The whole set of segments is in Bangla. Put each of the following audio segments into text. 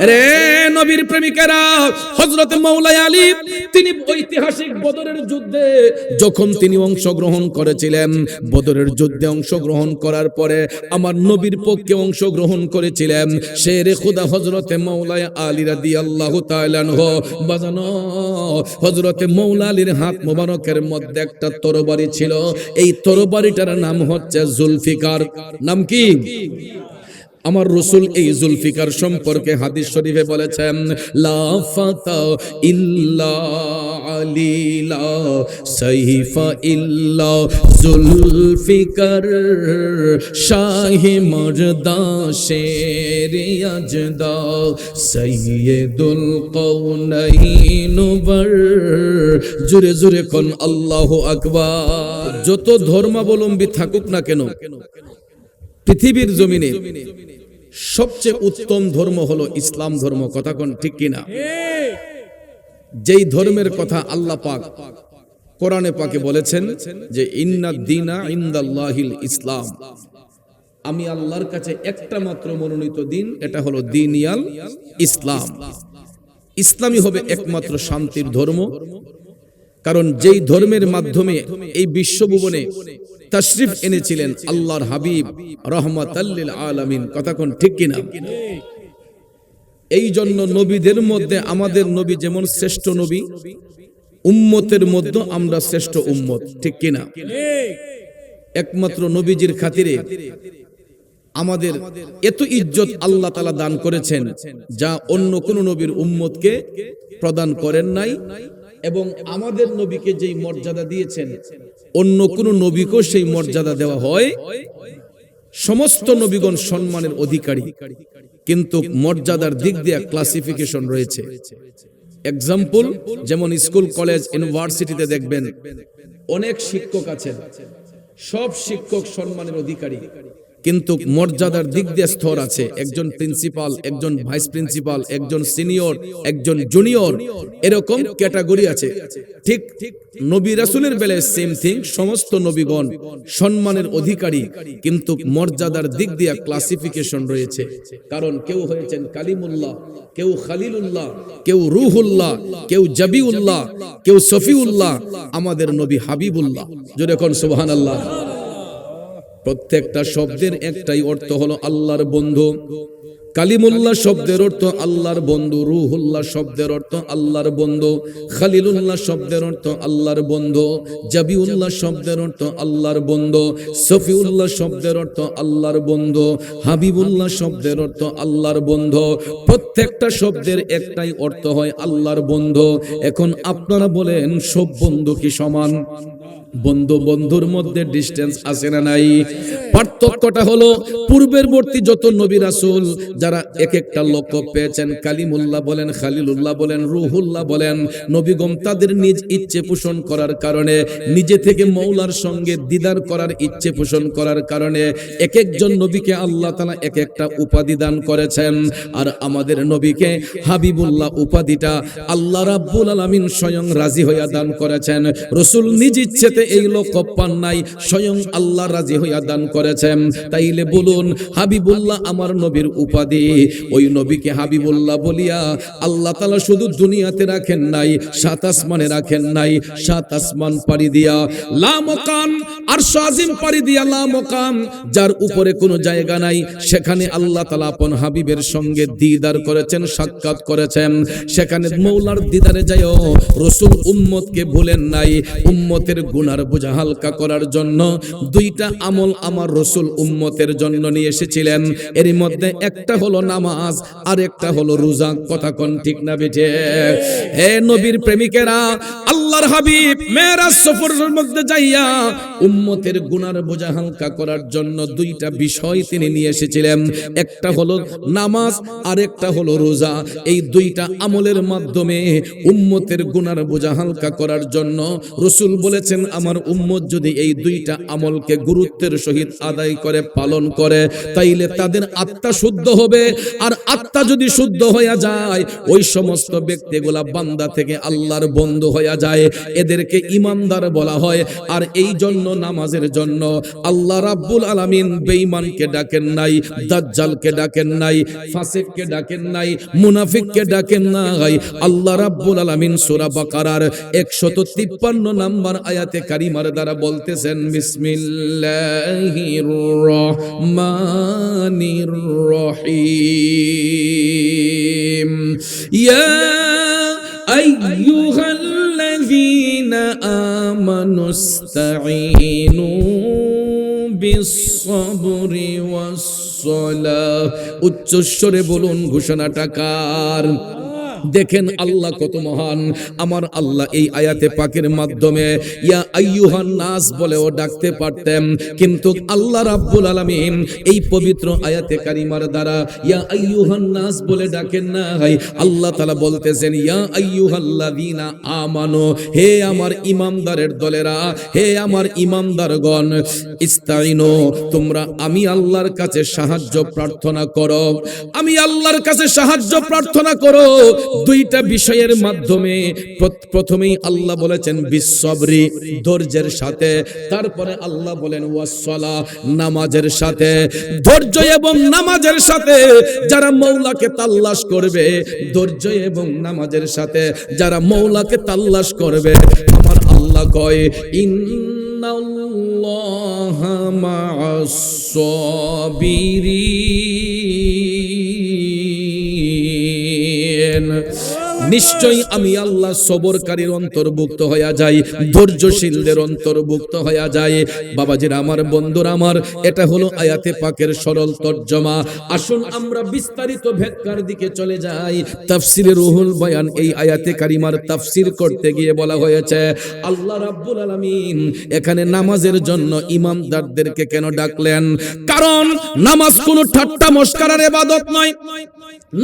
রে নবীর প্রেমিকেরা, হযরত মাওলা আলী তিনি ঐতিহাসিক বদরের যুদ্ধে যখন তিনি অংশগ্রহণ করেছিলেন, বদরের যুদ্ধে অংশগ্রহণ করার পরে আমার নবীর পক্ষে অংশগ্রহণ করেছিলেন শেরে খুদা হযরত মাওলা আলী রাদিয়াল্লাহু তাআলা আনহু। বাজানো, হযরত মাওলা আলীর হাত মোবারকের মধ্যে একটা তরবারি ছিল, এই তরবারিটার নাম হচ্ছে জুলফিকার। নাম কি? আমার রাসূল এই জুলফিকার সম্পর্কে হাদিস শরীফে বলেছেন, লা ফাতা ইল্লা আলী লা সাইফা ইল্লা জুলফিকার, শাহে মর্দা শেরে আজদা সাইয়্যিদুল কওনাইন বর। জোরে জোরে কোন আল্লাহু আকবার। যত ধর্মাবলম্বী থাকুক না কেন, পৃথিবীর জমিনে সবচেয়ে উত্তম ধর্ম হলো ইসলাম ধর্ম। কথা কোন ঠিক কিনা? যেই ধর্মের কথা আল্লাহ পাক কোরআনে পাকে বলেছেন যে ইন্নাদ দীনা ইনদাল্লাহিল ইসলাম, আমি আল্লাহর কাছে একটা মাত্র মনোনীত দিন, এটা হলো দীনিয়াল ইসলাম। ইসলামই হবে একমাত্র শান্তির ধর্ম। কারণ যেই ধর্মের মাধ্যমে এই বিশ্বভুবনে তাশরিফ এনেছিলেন আল্লাহর হাবিব রাহমাতাল লিল আলামিন। কথা কোন ঠিক কিনা? এই জন্য নবীদের মধ্যে আমাদের নবী যেমন শ্রেষ্ঠ নবী, উম্মতের মধ্যে আমরা শ্রেষ্ঠ উম্মত। ঠিক কিনা? একমাত্র নবীজির খাতিরে আমাদের এত ইজ্জত আল্লাহ তাআলা দান করেছেন যা অন্য কোন নবীর উম্মতকে প্রদান করেন নাই। এবং আমাদের নবীকে যেই মর্যাদা দিয়েছেন অন্য কোন নবীকেও সেই মর্যাদা দেওয়া হয়। সমস্ত নবীগণ সম্মানের অধিকারী, কিন্তু মর্যাদার দিক দিয়ে ক্লাসিফিকেশন রয়েছে। এক্সাম্পল, যেমন স্কুল কলেজ ইউনিভার্সিটিতে দেখবেন অনেক শিক্ষক আছেন, সব শিক্ষক সম্মানের অধিকারী, কিন্তু মর্যাদার দিক দিয়ে স্তর আছে। একজন প্রিন্সিপাল, একজন ভাইস প্রিন্সিপাল, একজন সিনিয়র, একজন জুনিয়র, এরকম ক্যাটাগরি আছে। ঠিক নবী রাসূলের বেলায় সেম থিং। সমস্ত নবীগণ সম্মানের অধিকারী, কিন্তু মর্যাদার দিক দিয়ে ক্লাসিফিকেশন রয়েছে। কারণ কেউ হয়েছেন কালিমুল্লাহ, কেউ খালিলুল্লাহ, কেউ রূহুল্লাহ, কেউ জাবিউল্লাহ, কেউ সফিউল্লাহ, আমাদের নবী হাবিবুল্লাহ। জোরে কোন সুবহানাল্লাহ। প্রত্যেকটা শব্দের একটাই অর্থ হলো আল্লাহর বন্ধু। কালিমুল্লাহ শব্দের অর্থ আল্লাহর বন্ধু, রূহুল্লাহ শব্দের অর্থ আল্লাহর বন্ধু, খালিলুল্লাহ শব্দের অর্থ আল্লাহর বন্ধু, জাবিউল্লাহ শব্দের অর্থ আল্লাহর বন্ধু, সফিউল্লাহ শব্দের অর্থ আল্লাহর বন্ধু, হাবিবুল্লাহ শব্দের অর্থ আল্লাহর বন্ধু। প্রত্যেকটা শব্দের একটাই অর্থ হয় আল্লাহর বন্ধু। এখন আপনারা বলেন, সব বন্ধু কি সমান? বন্ধু বন্ধুর মধ্যে ডিসটেন্স আছে না নাই? পার্থক্যটা হলো পূর্বেরবর্তী যত নবী রাসূল যারা এক একটা লক্ষ্য পেয়েছেন, কালিমুল্লাহ বলেন, খালিলুল্লাহ বলেন, রূহুল্লাহ বলেন, নবীগণ তাদের নিজ ইচ্ছে পোষণ করার কারণে, নিজে থেকে মওলার সঙ্গে দিদার করার ইচ্ছে পোষণ করার কারণে এক একজন নবীকে আল্লাহ তাআলা এক একটা উপাধি দান করেছেন। আর আমাদের নবীকে হাবিবুল্লাহ উপাধিটা আল্লাহ রাব্বুল আলামিন স্বয়ং রাজি হইয়া দান করেছেন। রাসূল নিজ ইচ্ছেতে এই লক্ষ্য পান নাই, স্বয়ং আল্লাহ রাজি হইয়া দান করেছেন। তাইলে বলুন, হাবিবুল্লাহ আমার নবীর উপাধি, ওই নবীকে হাবিবুল্লাহ বলিয়া আল্লাহ তাআলা শুধু দুনিয়াতে রাখেন নাই, সাত আসমানে রাখেন নাই। সাত আসমান পাড়ি দিয়া লা মাকাম, আরশ আজিম পাড়ি দিয়া লা মাকাম, যার উপরে কোনো জায়গা নাই, সেখানে আল্লাহ তাআলা আপন হাবিবের সঙ্গে দিদার করেছেন, সাক্ষাৎ করেছেন। সেখানে মওলার দিদারে যায়ও রাসূল উম্মতকে ভুলেন নাই। উম্মতের গুনার বোঝা হালকা করার জন্য দুইটা আমল আমার রাসূল উম্মতের জন্য নিয়ে এসেছিলেন। এর মধ্যে একটা হলো নামাজ, আর একটা হলো রোজা। কথা কোন ঠিক না বেঠে? হে নবীর প্রেমিকেরা, আল্লাহর হাবিব মেরাজ সফরের মধ্যে যাইয়া উম্মতের গুনার বোঝা হালকা করার জন্য দুইটা বিষয় তিনি নিয়ে এসেছিলেন। একটা হলো নামাজ, আর একটা হলো রোজা। এই দুইটা আমলের মাধ্যমে উম্মতের গুনার বোঝা হালকা করার জন্য রাসূল বলেছেন, আমার উম্মত যদি এই দুইটা আমলকে গুরুত্বের সহিত আদায় করে, পালন করে, তাইলে তাদের আত্মা শুদ্ধ হবে। আর আত্মা যদি শুদ্ধ হইয়া যায়, ওই সমস্ত ব্যক্তিগুলা বান্দা থেকে আল্লাহর বন্ধু হইয়া যায়। যায় এদেরকে ইমানদার বলা হয়। আর এই জন্য নামাজের জন্য আল্লাহ রাব্বুল আলামিন বেঈমানকে ডাকেন নাই, দাজ্জালকে ডাকেন নাই, ফাসিককে ডাকেন নাই, মুনাফিককে ডাকেন নাই। আল্লাহ রাব্বুল আলামিন সূরা বাকারার 153 নম্বর আয়াতে কারিমার দ্বারা বলতেছেন বিসমিল্লাহির রহমানির রহিম ইয়া আইয়ুহাল্লাযীনা আমানুস্তাঈনু বিস-সাবরি ওয়াস-সালাহ। উচ্চস্বরে বলুন ঘোষণাটা কার? দেখেন আল্লাহ কত মহান। আমার আল্লাহ এই আয়াতে পাকের মাধ্যমে ইয়া আইয়ুহান নাস বলেও ডাকতে পারতেন, কিন্তু আল্লাহ রাব্বুল আলামিন এই পবিত্র আয়াতে কারিমার দ্বারা ইয়া আইয়ুহান নাস বলে ডাকেন না। আল্লাহ তাআলা বলতেছেন ইয়া আইয়ুহাল্লাযীনা আমানু, হে আমার ইমানদারের দলেরা, হে আমার ইমানদারগণ, ইস্তাইনু, তোমরা আমি আল্লাহর কাছে সাহায্য প্রার্থনা করো, আমি আল্লাহর কাছে সাহায্য প্রার্থনা করো দুইটা বিষয়ের মাধ্যমে। প্রথমেই আল্লাহ বলেছেন বিসবরি, ধৈর্যের সাথে, তারপরে আল্লাহ বলেন ওয়াসসালাহ, নামাজের সাথে। ধৈর্য এবং নামাজের সাথে যারা মওলাকে তালাশ করবে, ধৈর্য এবং নামাজের সাথে যারা মওলাকে তালাশ করবে, আমার আল্লাহ কয় ইন্নাল্লাহা মা'আস সাবিরিন, নিশ্চয়ই আমি আল্লাহ সবরকারীর অন্তর্ভুক্ত হয়ে যাই, ধৈর্যশীলদের অন্তর্ভুক্ত হয়ে যায়। বাবাজিরা আমার, বন্ধুরা আমার, এটা হলো আয়াতে পাকের সরল তর্জমা। আসুন আমরা বিস্তারিত ব্যাখ্যার দিকে চলে যাই। তাফসিরে রুহুল বয়ান এই আয়াতে কারিমার তাফসির করতে গিয়ে বলা হয়েছে আল্লাহ রাব্বুল আলামিন এখানে নামাজের জন্য ইমামদারদেরকে কেন ডাকলেন? কারণ নামাজ কোনো ঠাট্টা মশকারার ইবাদত নয়,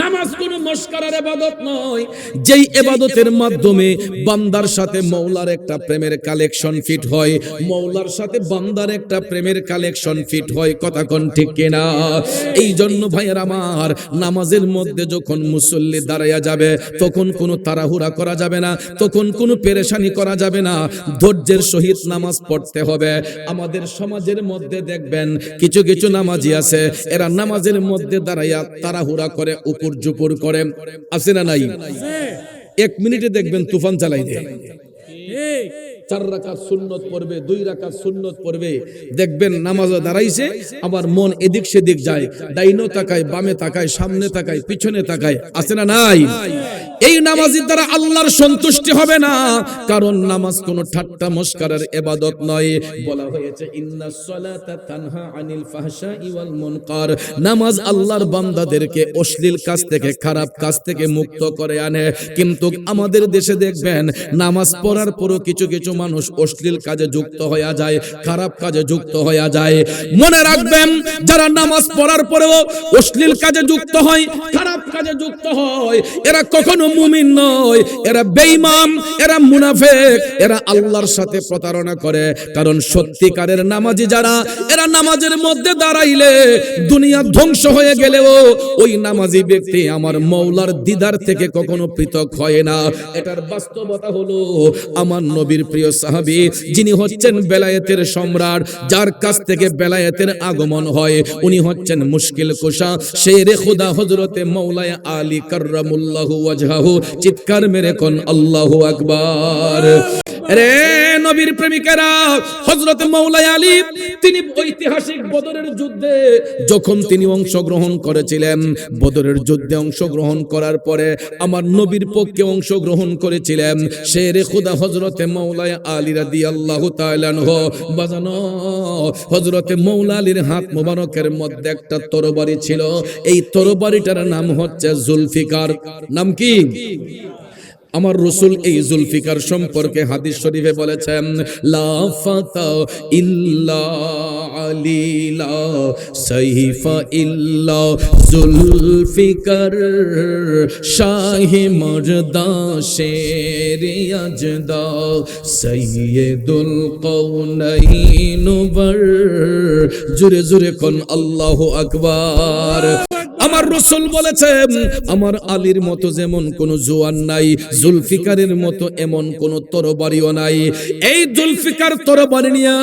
নামাজ কোনো মশকারার ইবাদত নয়। যেই ইবাদতের মাধ্যমে বান্দার সাথে মওলার একটা প্রেমের কালেকশন ফিট হয়, মওলার সাথে বান্দার একটা প্রেমের কালেকশন ফিট হয়। কথা কোন ঠিক কিনা? এই জন্য ভাইয়ের আমার, নামাজের মধ্যে যখন মুসল্লি দাঁড়ায়া যাবে তখন কোনো তাড়াহুড়া করা যাবে না, তখন কোনো পেরেশানি করা যাবে না, ধৈর্যের সহিত নামাজ পড়তে হবে। আমাদের সমাজের মধ্যে দেখবেন কিছু কিছু নামাজি আছে, এরা নামাজের মধ্যে দাঁড়ায়া তাড়াহুড়া করে, উপর জুপুর করে, আছে না নাই? 1 মিনিটে দেখবেন তুফান চালাই দেয়। 4 রাকাত সুন্নত পড়বে, 2 রাকাত সুন্নত পড়বে, দেখবেন নামাজে দাঁড়াইছে, আবার মন এদিক সেদিক যায়, ডাইনো তাকায়, বামে তাকায়, সামনে তাকায়, পিছনে তাকায়, আছে না নাই? এই নামাজের দ্বারা আল্লাহর সন্তুষ্টি হবে না, কারণ নামাজ কোনো ঠাট্টা মশকারার ইবাদত নয়। বলা হয়েছে ইন্নাস সালাতা তানহা আনিল ফাহশাই ওয়াল মুনকার, নামাজ আল্লাহর বান্দাদেরকে অশ্লীল কাজ থেকে, খারাপ কাজ থেকে মুক্ত করে আনে। কিন্তু আমাদের দেশে দেখবেন নামাজ পড়ার পরও কিছু কিছু মানুষ অশ্লীল কাজে যুক্ত হয়ে যায়, খারাপ কাজে যুক্ত হয়ে যায়। মনে রাখবেন, যারা নামাজ পড়ার পরেও অশ্লীল কাজে যুক্ত হয়, খারাপ কাজে যুক্ত হয়, এরা কখনো মুমিন নয়, এরা বেঈমান, এরা মুনাফিক, এরা আল্লাহর সাথে প্রতারণা করে। কারণ সত্যিকারের নামাজি যারা, এরা নামাজের মধ্যে দাঁড়াইলে দুনিয়া ধ্বংস হয়ে গেলেও ওই নামাজি ব্যক্তি আমার মওলার দিদার থেকে কখনো পৃথক হয় না। এটার বাস্তবতা হলো আমার নবীর প্রিয় সাহাবী, যিনি হচ্ছেন বেলায়েতের সম্রাট, যার কাছ থেকে বেলায়েতের আগমন হয়, উনি হচ্ছেন মুশকিল কুশা শেরে খুদা হযরতে মাওলায় আলী কাররামুল্লাহু ওয়াজহাহু। চিৎকার মেরে কোন আল্লাহু আকবার। রে নবীর প্রেমিকেরা, হযরত মাওলানা আলী তিনি ঐতিহাসিক বদরের যুদ্ধে যখন তিনি অংশগ্রহণ করেছিলেন, বদরের যুদ্ধে অংশগ্রহণ করার পরে আমার নবীর পক্ষে অংশগ্রহণ করেছিলেন শেরে খুদা হযরত মাওলানা আলী রাদিয়াল্লাহু তাআলা আনহু। বাজানো, হযরত মাওলানা আলীর হাত মোবারকের মধ্যে একটা তরবারি ছিল, এই তরবারিটার নাম হচ্ছে জুলফিকার। নাম কি? আমার রাসূল এই জুলফিকার সম্পর্কে হাদিস শরীফে বলেছেন, লা ফাতা ইল্লা আলী, লা সাইফা ইল্লা জুলফিকার, শাহে মর্দা শেরে আজদা, সাইয়্যিদুল কওনাইন বর। জোরে জোরে কোন আল্লাহু আকবার। আমার রাসূল বলেছেন আমার আলীর মতো যেমন কোন জওয়ান নাই, জুলফিকারের মতো এমন কোন তরবারিও নাই। এই জুলফিকার তরবারি নিয়ে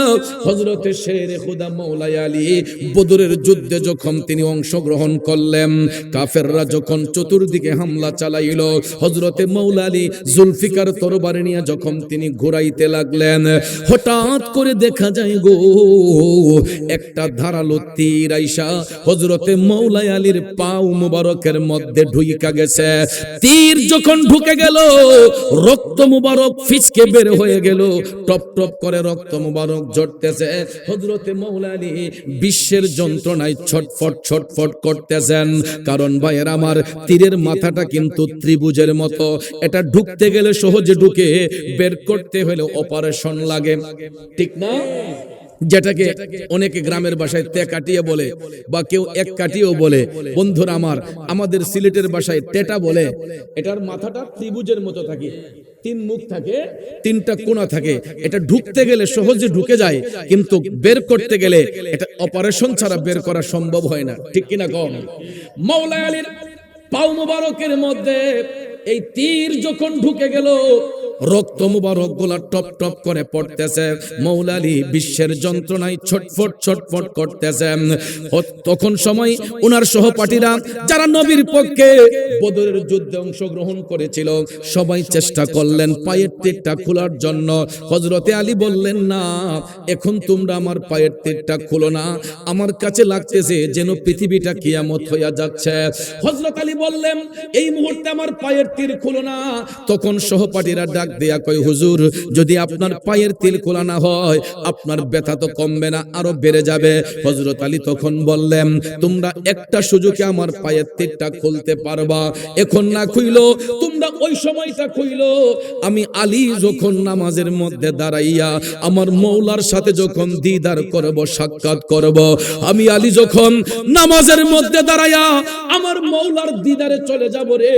হযরতে শেরে খুদা মাওলাই আলী বদরের যুদ্ধে যখন তিনি অংশগ্রহণ করলেন, কাফেররা যখন চতুর্দিকে হামলা চালাইল, হযরতে মাওলা আলী জুলফিকার তরবারি নিয়ে যখন তিনি ঘুরাইতে লাগলেন, হঠাৎ করে দেখা যায় গো একটা ধারালো তীর আইসা হযরতে মাওলা আলীর পাও মুবারকের মধ্যে ঢুইকা গেছে। তীর যখন ঢুকে গেল, রক্ত মুবারক ফিচকে বের হয়ে গেল, টপ টপ করে রক্ত মুবারক ঝরতেছে। হযরতে মাওলা আলী বিশ্বের যন্ত্রণায় ছটফট ছটফট করতেছেন। কারণ ভাইয়ের আমার, তীরের মাথাটা কিন্তু ত্রিভুজের মতো, এটা ঢুকতে গেলে সহজে ঢুকে, বের করতে হলে অপারেশন লাগে, ঠিক না? যেটাকে অনেকে গ্রামের ভাষায় তে কাটিয়ে বলে বা কেউ এক কাটিয়েও বলে। বন্ধুরা আমার, আমাদের সিলেটের ভাষায় টেটা বলে। এটার মাথাটা ত্রিভুজের মতো থাকে, তিন মুখ থাকে, তিনটা কোণা থাকে। এটা ঢুকতে গেলে সহজে ঢুকে যায়, কিন্তু বের করতে গেলে এটা অপারেশন ছাড়া বের করা সম্ভব হয় না, ঠিক কিনা কম? মাওলা আলীর পাও মুবারকের মধ্যে এই তীর যখন ঢুকে গেল, রক্ত মুবারক গুলা টপ টপ করে পড়তেছে। মাওলা আলী বিশ্বের যন্ত্রণায় ছটফট ছটফট করতেছে। তখন সময় ওনার সহপাঠীরা যারা নবীর পক্ষে বদরের যুদ্ধে অংশগ্রহণ করেছিল, সবাই চেষ্টা করলেন পায়ের তীরটা খোলার জন্য। হযরতে আলী বললেন, না, এখন তোমরা আমার পায়ের তীরটা খুলো না, আমার কাছে লাগতেছে যেন পৃথিবীটা কিয়ামত হইয়া যাচ্ছে। হযরত আলী বললেন, এই মুহূর্তে আমার পায়ের তীর খুলো না। তখন সহপাঠীরা ডাক দিয়া কয়, হুজুর, যদি আপনার পায়ের তীর খোলা না হয়, আপনার ব্যথা তো কমবে না, আরো বেড়ে যাবে। হযরত আলী তখন বললেন, তোমরা একটা সুযোগে আমার পায়ের তীরটা খুলতে পারবা, এখন না খুইলো তোমরা ওই সময়টা খুইলো। আমি আলী যখন নামাজের মধ্যে দাঁড়াইয়া আমার মওলার সাথে যখন দিদার করব, সাক্ষাৎ করব, আমি আলী যখন নামাজের মধ্যে দাঁড়াইয়া আমার মওলার দিদারে চলে যাব রে,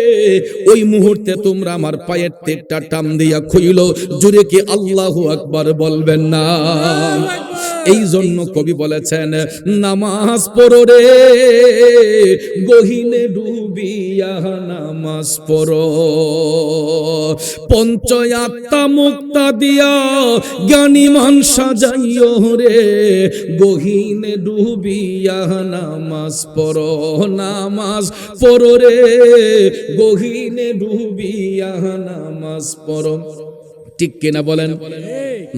ওই মুহূর্তে তোমরা আমার পায়ের তীরটা টান দিয়া খুইলো। জোরে কি আল্লাহু আকবার বলবেন না? এই জন্য কবি বলেছেন, নামাজ পড়ো রে গহীনে ডুবিয়া, নামাজ পড়ো পঞ্চয়াত্মা মুক্তা দিয়া, জ্ঞানী মান সাজাইও রে গহীনে ডুবিয়া, নামাজ পড়ো, নামাজ পড়ো রে গহীনে ডুবিয়া, নামাজ পড়ো। ঠিক কিনা বলেন?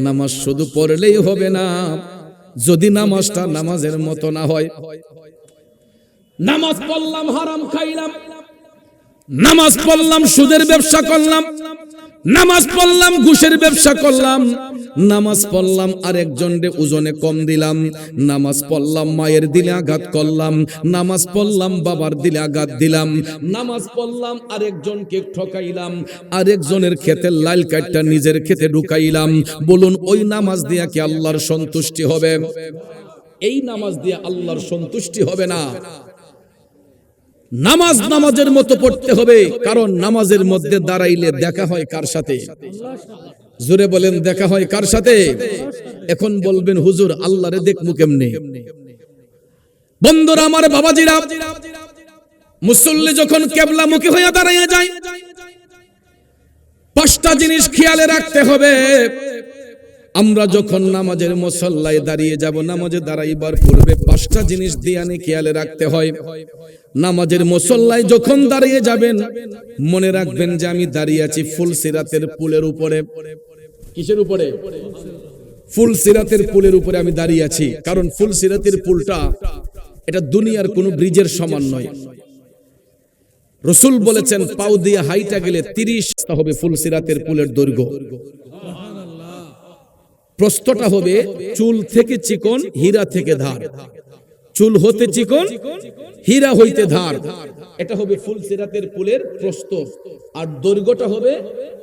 নামাজ শুধু পড়লেই হবে না, যদি নামাজটা নামাজের মতো না হয়। নামাজ পড়লাম হারাম খাইলাম, নামাজ পড়লাম সুদের ব্যবসা করলাম, নামাজ পড়লাম ঘুষের ব্যবসা করলাম, নামাজ পড়লাম আরেকজনকে ওজনে কম দিলাম, নামাজ পড়লাম মায়ের দিলে আঘাত করলাম, নামাজ পড়লাম বাবার দিলে আঘাত দিলাম, নামাজ পড়লাম আরেকজনকে ঠকাইলাম, আরেকজনের ক্ষেতে লাল কাটটা নিজের ক্ষেতে ঢুকাইলাম। বলুন, ওই নামাজ দিয়া কি আল্লাহর সন্তুষ্টি হবে? এই নামাজ দিয়ে আল্লাহর সন্তুষ্টি হবে না। নামাজ নামাজের মতো পড়তে হবে, কারণ নামাজের মধ্যে দাঁড়াইলে দেখা হয় কার সাথে? জোরে বলেন, দেখা হয় কার সাথে? এখন বলবেন, হুজুর আল্লাহরে দেখমু কেমনে? বন্ধুরা আমার, বাবাজিরা, মুসল্লি যখন কিবলা মুখী হয়ে দাঁড়াইয়া যায়, পাঁচটা জিনিস খেয়ালে রাখতে হবে। আমরা যখন নামাজের মুসল্লায় দাঁড়িয়ে যাব, নামাজে দাঁড়াইবার পূর্বে পাঁচটা জিনিস ধ্যানে খেয়ালে রাখতে হয়। নামাজের মুসল্লায় যখন দাঁড়িয়ে যাবেন, মনে রাখবেন যে আমি দাঁড়িয়ে আছি ফুলসিরাতের পুলের উপরে। কিসের উপরে? ফুলসিরাতের পুলের উপরে আমি দাঁড়িয়ে আছি। কারণ ফুলসিরাতের পুলটা এটা দুনিয়ার কোনো ব্রিজের সমান নয়। রাসূল বলেছেন, পাও দিয়ে হাইটা গেলে 30 হবে ফুলসিরাতের পুলের দৈর্ঘ্য। প্রস্থটা হবে চুল থেকে চিকন, হীরা থেকে ধার। চুল হতে চিকন, হীরা হইতে ধার। এটা হবে ফুলসিরাতের পুলের প্রস্থ। আর দৈর্ঘ্যটা হবে,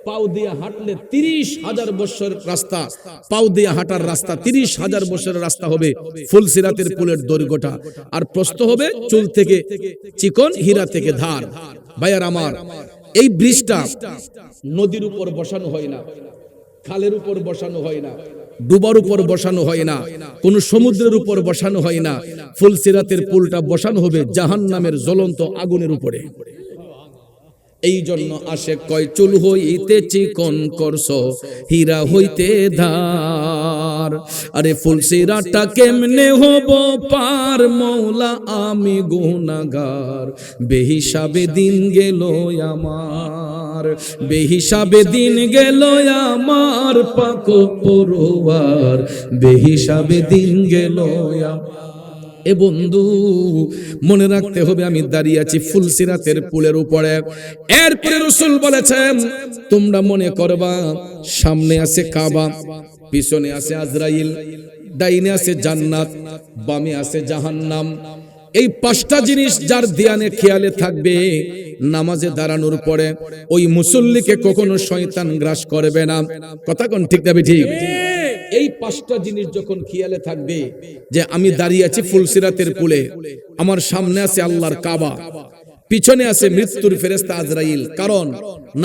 পাও দিয়ে হাঁটলে 30,000 বছরের রাস্তা, পাও দিয়ে হাঁটার রাস্তা 30,000 বছরের রাস্তা হবে ফুলসিরাতের পুলের দৈর্ঘ্যটা। আর প্রস্থ হবে চুল থেকে চিকন, হীরা থেকে ধার। ভাইয়ার আমার, এই ব্রিজটা নদীর উপর বসানো হয় না, খালের উপর বসানো হয় না, ডুবার উপর বসানো হয় না, কোন সমুদ্রের উপর বসানো হয় না। ফুলসিরাতের পুলটা বসানো হবে জাহান্নামের জ্বলন্ত আগুনের উপরে। এই জন্য আশে কয় চুল হইতে চিকন করছ হীরা হইতে ধার। আরে ফুলসিরাতটা কেমনে হব পার মওলা আমি গুনাহগার। বেহিসাবে দিন গেল আমার, বেহিসাবে দিন গেল আমার পাক পরওয়ার, বেহিসাবে দিন গেল আমার। এ বন্ধু মনে রাখতে হবে আমি দাঁড়িয়ে আছি ফুলসিরাতের পুলের উপরে। এরপরে রাসূল বলেছেন তোমরা মনে করবা সামনে আছে কাবা, পিছনে আছে আজরাইল, ডাইনে আছে জান্নাত, বামে আছে জাহান্নাম। এই পাঁচটা জিনিস যার ধ্যানে খেয়ালে থাকবে নামাজে দাঁড়ানোর পরে ওই মুসল্লিকে কখনো শয়তান গ্রাস করবে না। কথা কোন ঠিক না ঠিক? এই পাঁচটা জিনিস যখন খেয়ালে থাকবে যে আমি দাঁড়িয়ে আছি ফুলসিরাতের পুলে, আমার সামনে আছে আল্লাহর কাবা, পিছনে আছে মৃত্যুর ফেরেশতা আজরাইল, কারণ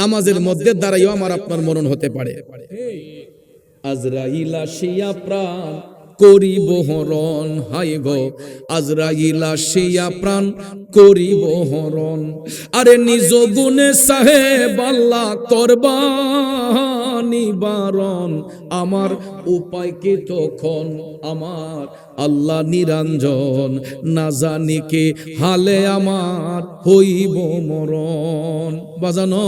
নামাজের মধ্যে দাঁড়াইও আমার আপনার মরণ হতে পারে। আজরাইল আসিয়া প্রাণ করিব হরণ, হায় গো আজরাইল আসিয়া প্রাণ করিব হরণ। আরে নিজ গুণে সাহেব আল্লাহ করবা নিবারণ, আমার উপায় কি তখন আমার আল্লাহ নিরঞ্জন, না জানি কি হালে আমার হইব মরণ। বাজানো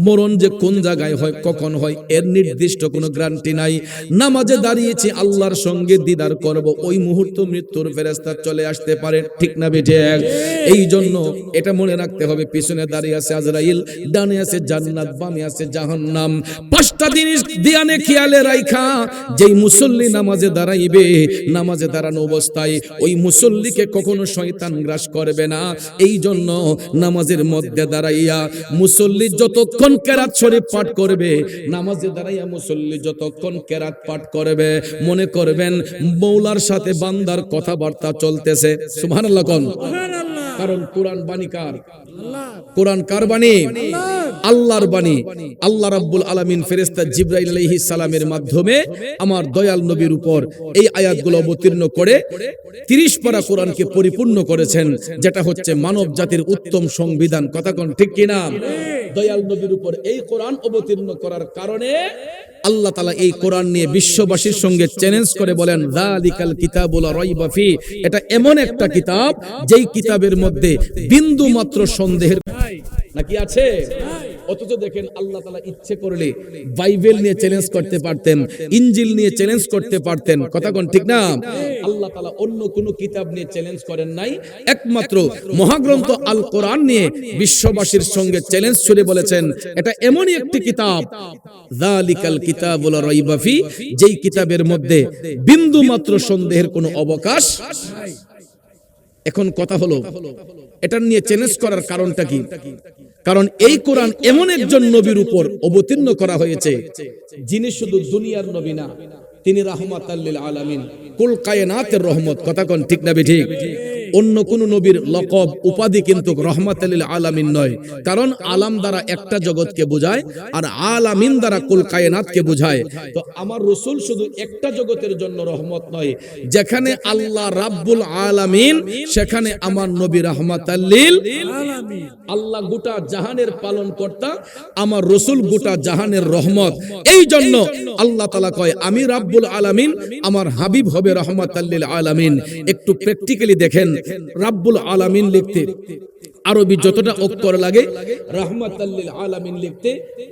মরণ যে কোন জায়গায় হয় কখন হয় এর নির্দিষ্ট কোনো গ্যারান্টি নাই। নামাজে দাঁড়িয়েছি আল্লাহর সঙ্গে দিদার করব, ওই মুহূর্ত মৃত্যুর ফেরেশতা চলে আসতে পারে, ঠিক না বেঠে? এই জন্য এটা মনে রাখতে হবে পিছনে দাঁড়িয়ে আছে আজরাইল, ডানে আছে জান্নাত, বামে আছে জাহান্নাম। পাঁচটা জিনিস ধ্যানে খেয়ালে রাখা যেই মুসল্লি নামাজে দাঁড়াইবে, নামাজে দাঁড়ানো অবস্থায় ওই মুসল্লিকে কখনো শয়তান গ্রাস করবে না। এই জন্য নামাজের মধ্যে দাঁড়াইয়া মুসল্লি যতক্ষণ কেরাত শরীফ পাঠ করবে, নামাজে দাঁড়াইয়া মুসল্লি যতক্ষণ কেরাত পাঠ করবে, মনে করবেন মওলার সাথে বান্দার কথাবার্তা চলতেছে। সুবহানাল্লাহ কোন? কারণ কোরআন বাণী কার? কোরআন কার বাণী? আল্লাহর বাণী। আল্লাহ রাব্বুল আলামিন ফেরেশতা জিবরাইল আলাইহিস সালামের মাধ্যমে আমার দয়াল নবীর উপর এই আয়াতগুলো অবতীর্ণ করে 30 পারা কোরআনকে পরিপূর্ণ করেছেন, যেটা হচ্ছে মানব জাতির উত্তম সংবিধান। কথা কোন ঠিক কিনা? দয়াল নবীর উপর এই কোরআন অবতীর্ণ করার কারণে আল্লাহ তাআলা এই কোরআন নিয়ে বিশ্ববাসীর সঙ্গে চ্যালেঞ্জ করে বলেন যালিকাল কিতাবুল লা রাইবা ফি, এটা এমন একটা কিতাব যেই কিতাবের মধ্যে বিন্দু মাত্র সন্দেহের নাকি আছে। অথচ দেখেন আল্লাহ তাআলা ইচ্ছে করলে বাইবেল নিয়ে চ্যালেঞ্জ করতে পারতেন, ইনজিল নিয়ে চ্যালেঞ্জ করতে পারতেন। কথা কোন ঠিক না? আল্লাহ তাআলা অন্য কোনো কিতাব নিয়ে চ্যালেঞ্জ করেন নাই, একমাত্র মহাগ্রন্থ আল কোরআন নিয়ে বিশ্ববাসীর সঙ্গে চ্যালেঞ্জ ছুড়ে বলেছেন এটা এমনই একটি কিতাব, যালিকাল কিতাবুল লা রাইবা ফি, যেই কিতাবের মধ্যে বিন্দু মাত্র সন্দেহের কোনো অবকাশ নাই। এখন কথা হলো এটা নিয়ে চ্যালেঞ্জ করার কারণটা কি? কারণ এই কোরআন এমন একজন নবীর উপর অবতীর্ণ করা হয়েছে যিনি শুধু দুনিয়ার নবী না, তিনি রাহমাতাল লিল আলামিন, কুল কায়নাতের রহমত। কথা কোন ঠিক না ঠিক? অন্য কোন নবীর লকব উপাধি কিন্তু রাহমাতাল লিল আলামিন নয়, কারণ আলাম দ্বারা একটা জগৎকে বোঝায় আর আলামিন দ্বারা কুল কায়নাতকে বোঝায়। তো আমার রাসূল শুধু একটা জগতের জন্য রহমত নয়, যেখানে আল্লাহ রাব্বুল আলামিন সেখানে আমার নবী রাহমাতাল লিল আলামিন। আল্লাহ গোটা জাহানের পালনকর্তা, আমার রাসূল গোটা জাহানের রহমত। এই জন্য আল্লাহ তাআলা কয় আমি রাব্বুল আলামিন, আমার হাবিব হবে রাহমাতাল লিল আলামিন। একটু প্র্যাকটিক্যালি দেখেন, রাব্বুল আলামিন লিখতে আরবি যতটা অক্ষর লাগে, রাহমাতাল লিল আলামিন লিখতে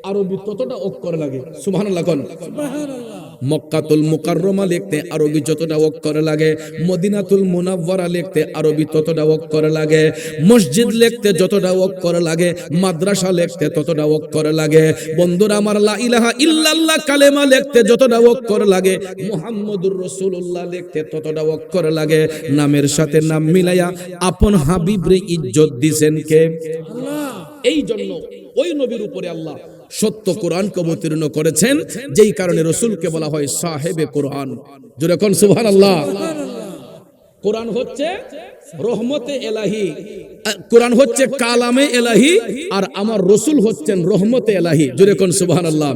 আরবি ততটা অক্ষর লাগে। সুবহানাল্লাহ কোন? সুবহানাল্লাহ। মক্কাতুল মুকাররমা লিখতে আরবি যতটা অক্ষর লাগে, মদিনাতুল মুনাওয়ারা লিখতে আরবি ততটা অক্ষর লাগে, মসজিদ লিখতে যতটা অক্ষর লাগে, মাদ্রাসা লিখতে ততটা অক্ষর লাগে। বন্ধুরা আমার, লা ইলাহা ইল্লাল্লাহ কালেমা লিখতে যতটা অক্ষর লাগে, মুহাম্মদুর রাসূলুল্লাহ লিখতে ততটা অক্ষর লাগে। নামের সাথে নাম মিলাইয়া আপন হাবিবরে ইজ্জত দিবেন কে? আল্লাহ। এই জন্য ওই নবীর উপরে আল্লাহ সত্য কোরআনকে অবতীর্ণ করেছেন, যেই কারণে রাসূলকে বলা হয় সাহেবে কোরআন। জোরে কোন সুবহানাল্লাহ। কোরআন হচ্ছে রহমতে এলাহি, কোরআন হচ্ছে কালামে এলাহি, আর আমার রাসূল হচ্ছেন রহমতে এলাহি। জোরে কোন সুবহানাল্লাহ।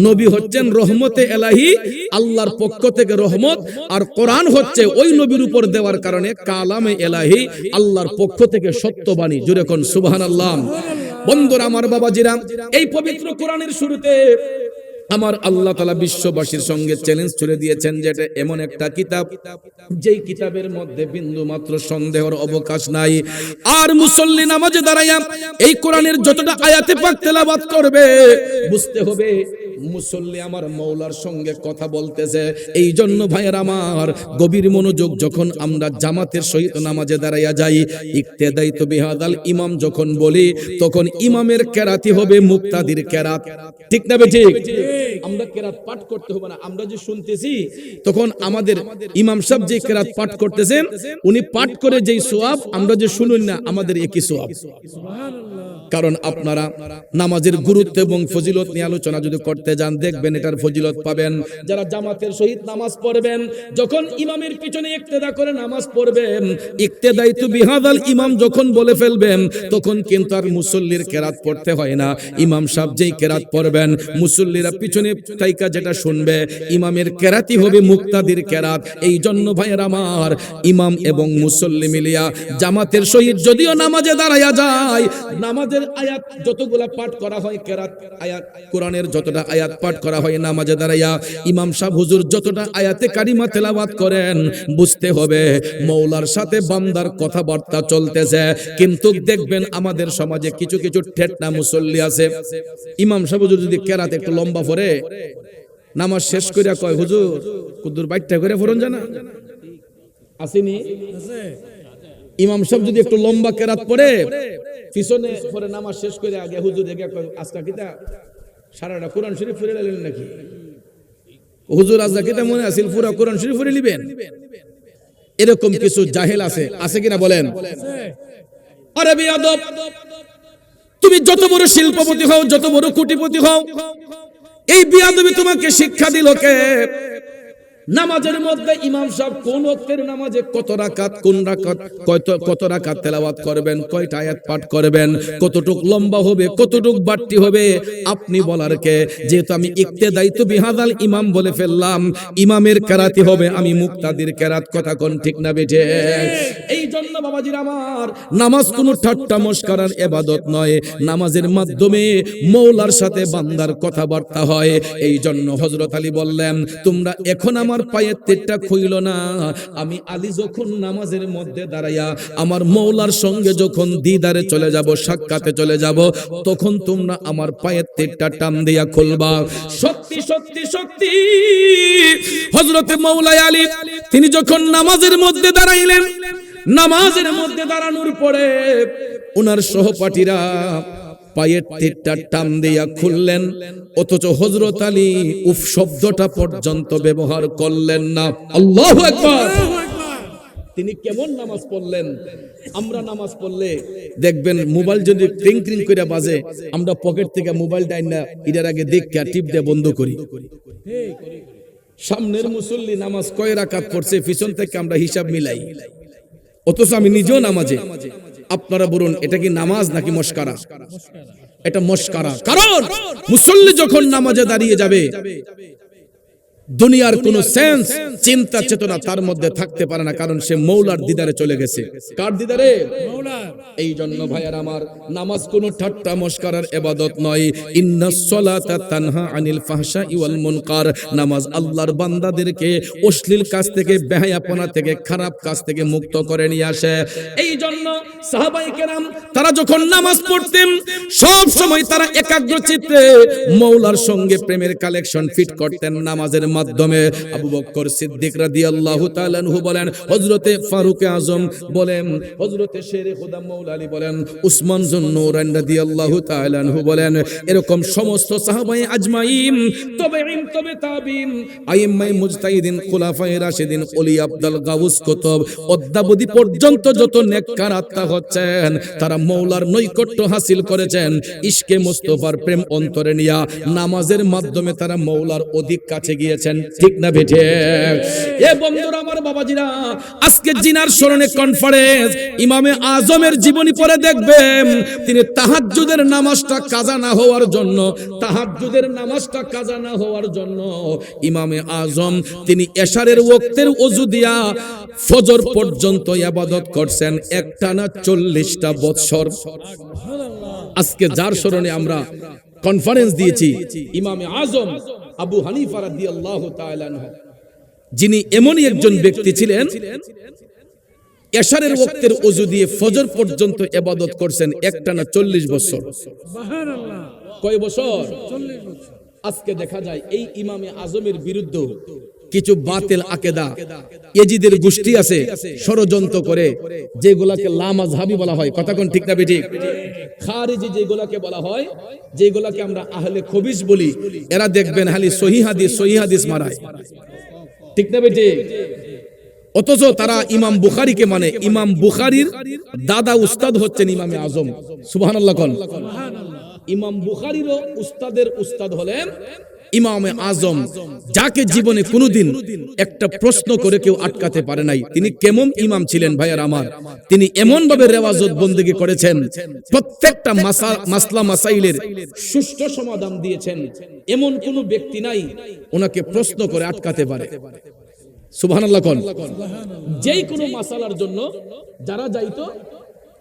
নবী হচ্ছেন রহমতে এলাহি, আল্লাহর পক্ষ থেকে রহমত, আর কোরআন হচ্ছে ওই নবীর উপর দেওয়ার কারণে কালামে এলাহি, আল্লাহর পক্ষ থেকে সত্যবাণী। জোরে কোন সুবহানাল্লাহ। বন্ধুরা আমার, বাবাজিরা, এই পবিত্র কোরআনের শুরুতে আমার আল্লাহ তাআলা বিশ্ববাসীর সঙ্গে চ্যালেঞ্জ ছুড়ে দিয়েছেন যে এটা এমন একটা কিতাব যেই কিতাবের মধ্যে বিন্দু মাত্র সন্দেহের অবকাশ নাই। আর মুসল্লি নামাজে দাঁড়াইয়া এই কোরআনের যতটা আয়াতে পাক তেলাওয়াত করবে, বুঝতে হবে মুসল্লি আমার মওলার সঙ্গে কথা বলতেছে। এই জন্য ভাইয়ের আমার, গভীর মনোযোগ, যখন আমরা জামাতের সহিত নামাজে দাঁড়াইয়া যাই, ইক্তেদাইতু বিহাদাল ইমাম যখন বলি, তখন ইমামের কেরাতি হবে মুক্তাদির কেরাত। ঠিক না বে ঠিক? আমরা কেরাত পাঠ করতে হবে না, আমরা যে শুনতেছি, তখন আমাদের ইমাম সাহেব যে কেরাত পাঠ করতেছেন, উনি পাঠ করে যেই সওয়াব, আমরা যে শুনুন না, আমাদের একই সওয়াব। কারণ আপনারা নামাজের গুরুত্ব এবং ফজিলত নিয়ে আলোচনা যদি করতে যান, দেখবেন এটার ফজিলত পাবেন। যারা জামাতের সহিত নামাজ পড়বেন, যখন ইমামের পিছনে ইক্তেদা করে নামাজ পড়বেন, ইক্তেদাইতু বিহাদাল ইমাম যখন বলে ফেলবেন, তখন কিন্তু আর মুসল্লির কেরাত পড়তে হয় না। ইমাম সাহেব যেই কেরাত পড়বেন, মুসল্লিরা পিছনে তাইকা যেটা শুনবে, ইমামের কেরাতি হবে মুক্তাদির কেরাত। এই জন্য ভাইয়ের আমার, ইমাম এবং মুসল্লি মিলিয়া জামাতের সহিত যদিও নামাজে দাঁড়ায়া যায়, নামাজের আয়াত যতগুলা পাঠ করা হয়, কেরাত আয়াত, কোরআনের যতটা আয়াত পাঠ করা হয় নামাজে দাঁড়াইয়া, ইমাম সাহেব হুজুর যতটা আয়াতে কারিমা তেলাওয়াত করেন, বুঝতে হবে মওলার সাথে বান্দার কথাবার্তা চলতেছে। কিন্তু দেখবেন আমাদের সমাজে কিছু কিছু ঠেটনা মুসল্লি আছে, ইমাম সাহেব হুজুর যদি কেরাত একটু লম্বা পড়ে, নামাজ শেষ করিয়া কয়, হুজুর কুদ্দুর বাইটটা করে ফরন জানা আসেনি? ইমাম সাহেব যদি একটু লম্বা কেরাত পড়ে, পিছনে পরে নামাজ শেষ করে আগে হুজুর এগিয়ে কয়, আজকা কিতা সারাটা কোরআন শরীফ পড়ে নিলেন নাকি? হুজুর আজকা কিতা মনে আছিল পুরো কোরআন শরীফ পড়ে নিবেন? এরকম কিছু জাহেল আছে কিনা বলেন? আরে বেয়াদব, তুমি যত বড় শিল্পপতি হও, যত বড় কোটিপতি হও, এই বেয়াদবি তোমাকে শিক্ষা দিল কে? নামাজের মধ্যে ইমাম সাহেব কোন ওয়াক্তের নামাজে কত রাকাত, কোন রাকাত কত রাকাত তেলাওয়াত করবেন, কয়টা আয়াত পাঠ করবেন, কতটুক লম্বা হবে, কতটুক বাড়তি হবে, আপনি বলার কে? যেহেতু আমি ইক্তেদাইতু বিহাদাল ইমাম বলে ফেললাম, ইমামের কেরাতি হবে, আমি মুক্তাদির কেরাত। কথা কোন ঠিক না বেঠে? এই জন্য বাবাজির আমার, নামাজ কোনো ঠাট্টা মশকরার ইবাদত নয়। নামাজের মাধ্যমে মওলার সাথে বান্দার কথাবার্তা হয়। এই জন্য হযরত আলী বললেন, তোমরা এখন আমার পায়ের তেটটা খুইল না, আমি আলী যখন নামাজের মধ্যে দাঁড়াইয়া আমার মওলার সঙ্গে যখন দিদারে চলে যাব, সাক্ষাতে চলে যাব, তখন তোমরা আমার পায়ের তেটটা টান দিয়া খুলবা। সত্যি সত্যি সত্যি হযরত মাওলা আলী তিনি যখন নামাজের মধ্যে দাঁড়াইলেন, নামাজের মধ্যে দাঁড়ানোর পরে ওনার সহপাঠীরা পায়ের তেটটা টান দিয়া খুললেন, অথচ হযরত আলী উফ শব্দটা পর্যন্ত ব্যবহার করলেন না। আল্লাহু আকবার। তিনি কেমন নামাজ পড়লেন? আমরা নামাজ পড়লে দেখবেন মোবাইল যদি ক্রিং ক্রিং করে বাজে, আমরা পকেট থেকে মোবাইল ডাইন না এটার আগে দেখে টিপ দিয়ে বন্ধ করি। সামনের মুসল্লি নামাজ কয় রাকাত পড়ছে, পিছন থেকে আমরা হিসাব মিলাই, অথচ আমি নিজেও নামাজে। আপনারা বলুন, এটা কি নামাজ নাকি মশকারা? এটা মশকারা। কারণ মুসল্লি যখন নামাজে দাঁড়িয়ে যাবে, দুনিয়ার কোন সেন্স, চিন্তা চেতনা তার মধ্যে থাকতে পারে না, কারণ সে মওলার দিদারে চলে গেছে। কার দিদারে? মওলার। এই জন্য ভাইয়ার আমার, নামাজ কোনো ঠাট্টা মশকারার ইবাদত নয়। ইন্নাস সালাতা তানহা আনিল ফাহশাই ওয়াল মুনকার। নামাজ আল্লাহর বান্দাদেরকে অশ্লীল কাজ থেকে, বেহায়াপনা থেকে, খারাপ কাজ থেকে মুক্ত করে নিয়ে আসে। এই জন্য সাহাবায়ে কেরাম তারা যখন নামাজ পড়তেন, সব সময় তারা একাগ্র চিত্তে মওলার সঙ্গে প্রেমের কালেকশন ফিট করতেন নামাজের মাধ্যমে। আবু বকর সিদ্দিক রাদিয়াল্লাহু তাআলা আনহু বলেন, হযরতে ফারুক আযম বলেন, হযরতে শেরে খোদা মাওলা আলী বলেন, উসমান যুন্নুরাইন রাদিয়াল্লাহু তাআলা আনহু বলেন, এরকম সমস্ত সাহাবায়ে আজমাইন, তাবেঈন, তবে তাবিঈন, আইম্মায়ে মুজতাহিদিন, খুলাফায়ে রাশিদিন, ওলি আব্দুল গাউস কুতুব, অদ্যাবধি পর্যন্ত যত নেককার আত্মা হচ্ছেন, তারা মওলার নৈকট্য হাসিল করেছেন। ইশকে মুস্তাফার প্রেম অন্তরে নিয়া নামাজের মাধ্যমে তারা মওলার অধিক কাছে গিয়েছেন। নিয়েছেন, ঠিক না বেঠে? এ বন্ধুরা আমার, বাবাজিরা, আজকে জিনার স্মরণে কনফারেন্স, ইমামে আজমের জীবনী পড়ে দেখবেন তিনি তাহাজ্জুদের নামাজটা কাজা না হওয়ার জন্য, তাহাজ্জুদের নামাজটা কাজা না হওয়ার জন্য ইমামে আজম তিনি এশারের ওয়াক্তের ওযু দিয়া ফজর পর্যন্ত ইবাদত করছেন একটানা 40টা বৎসর। আজকে যার স্মরণে আমরা কনফারেন্স দিয়েছি, ইমামে আজম আবু হানিফা রাদিয়াল্লাহু তাআলা আনহু, যিনি এমনই একজন ব্যক্তি ছিলেন এশারের ওয়াক্তের ওযু দিয়ে ফজর পর্যন্ত ইবাদত করছেন একটানা 40 বছর। সুবহানাল্লাহ। কয় বছর? 40 বছর। আজকে দেখা যায় এই ইমামে আজমের বিরুদ্ধে কিছু বাতিল আকীদা এজিদের গোষ্ঠী আছে, ষড়যন্ত্র করে, যেগুলাকে লামাযহাবী বলা হয়, কথা কোন ঠিক না বেঠিক? খারিজি যেগুলাকে বলা হয়, যেগুলাকে আমরা আহলে খবিস বলি, এরা দেখবেন খালি সহিহ হাদিস মারায়, ঠিক না বেঠিক? অথচ তারা ইমাম বুখারীকে মানে, ইমাম বুখারীর দাদা উস্তাদ হচ্ছেন ইমামে আজম। সুবহানাল্লাহ কোন? ইমাম বুখারীরও উস্তাদের উস্তাদ হলেন ইমামে আজম, যাকে জীবনে কোনোদিন একটা প্রশ্ন করে কেউ আটকাতে পারে নাই। তিনি কেমন ইমাম ছিলেন ভাইয়ার আমার, তিনি এমন ভাবে রেওয়াজত বন্দেগী করেছেন, প্রত্যেকটা মাসলা মাসাইলের সুষ্ঠু সমাধান দিয়েছেন, এমন কোন ব্যক্তি নাই ওনাকে প্রশ্ন করে আটকাতে পারে। সুবহানাল্লাহ কোন? যেই কোনো মাসালার জন্য যারা যাইতো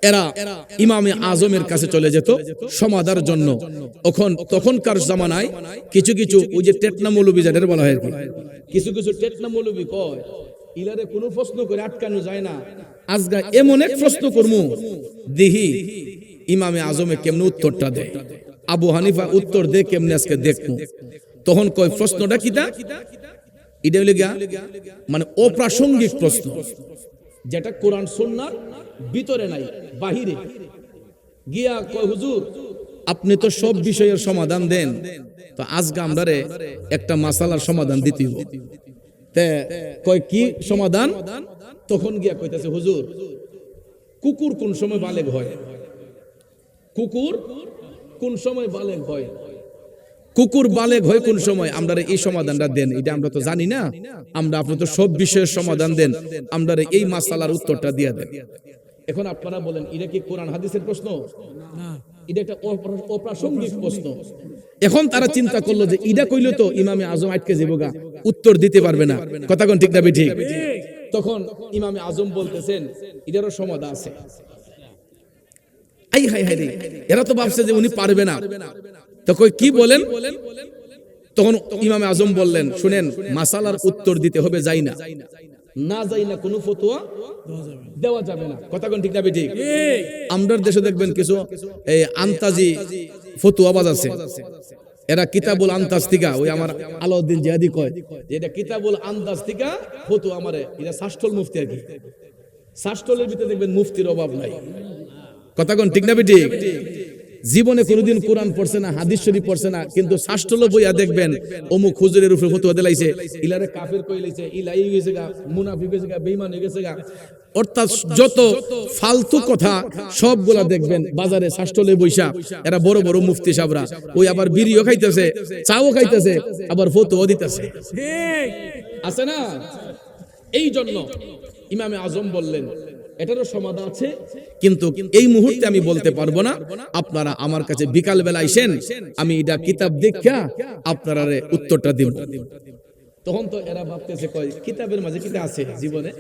এরা ইমামে আজমের কাছে চলে যেত সমাধার জন্য। তখনকার জামানায় কিছু কিছু ওই যে টেটনা মৌলবী যাদের বলা হয়, কিছু কিছু টেটনা মৌলবী কয় ইলারে কোনো প্রশ্ন করে আটকানো যায় না, আজগা এমন এক প্রশ্ন করমু দিহি ইমামে আজমে কেমনে উত্তরটা দেয়, আবু হানিফা উত্তর দে কেমনে আজকে দেখবো। তখন কয় প্রশ্নটা কিটা? এটা হইলে গিয়া মানে অপ্রাসঙ্গিক প্রশ্ন, যেটা কোরআন সুন্নাহর ভিতরে নাই, বাহিরে গিয়া কয় হুজুর আপনি তো সব বিষয়ের সমাধান দেন, তো আজকে আমরারে একটা মাসালার সমাধান দিতে হবে। তে কয় কি সমাধান? তখন গিয়া কইতাছে হুজুর কুকুর কোন সময় বালেগ হয়, কুকুর কোন সময় বালেগ হয়, কুকুর বালেগ হয় কোন সময়, আমরা এই সমাধানটা দেন। এটা আমরা তো জানি না, আমরা আপনি তো সব বিষয়ের সমাধান দেন, আমরা এই মাসালার উত্তরটা দিয়া দেন। এখন আপনারা বলেন এটা কি কোরআন হাদিসের প্রশ্ন? না, এটা একটা অপ্রাসঙ্গিক প্রশ্ন। এখন তারা চিন্তা করলো যে ইডা কইলো তো ইমামে আজম আটকে যাবগা, উত্তর দিতে পারবে না, কথা কোন ঠিক না বেঠিক? তখন ইমামে আজম বলতেছেন এটারও সমাধান আছে। আই হাই হাই রে, এরা তো ভাবছে যে উনি পারবে না। তো কই কি বলেন? তখন ইমামে আজম বললেন শুনেন, মাসালার উত্তর দিতে হবে, যাই না, না যাই না কোনো ফতোয়া দেওয়া যাবে না, কথা কোন ঠিক না বেঠিক? আমরার দেশে দেখবেন কিছু এই আন্তাজি ফতোয়াবাজ আছে, এরা কিতাবুল আন্তাজ থেকে, ওই আমার আলাউদ্দিন জিহাদি কয় যে এটা কিতাবুল আন্তাজ থেকে ফতোয়া, আমারে এটা শাস্ত্রল মুফতি আর কি, শাস্ত্রলের ভিতরে দেখবেন মুফতির অভাব নাই, কথা কোন ঠিক না বেঠিক? জীবনে কোনোদিন কোরআন পড়ছে না, হাদিস শরীফ পড়ছে না, কিন্তু শাস্ত্রল বইয়া দেখবেন অমুক হুজুরের উপরে ফতোয়া দিলাইছে, ইলারে কাফের কইলাইছে, ইলাই হয়ে গেছে গা, মুনাফিক হয়ে গেছে গা, বেঈমান হয়ে গেছে গা। অর্থাৎ যত ফালতু কথা সবগুলা দেখবেন বাজারে শাস্ত্রলে বইসা এরা বড় বড় মুফতি সাহেবরা ওই আবার বিড়িও খাইতেছে, চাও খাইতেছে, আবার ফতোয়া দিতেছে, আছে না? এই জন্য ইমামে আজম বললেন এটারও সমাধান আছে, কিন্তু এই মুহূর্তে আমি বলতে পারবো না, আপনারা আমার কাছে বিকাল বেলা আইসেন, আমি এটা কিতাব দেখা আপনারা উত্তরটা দিব। তখন তো এরা ভাবতেছে কয় কিতাবের মাঝে কিতা আছে জীবনে,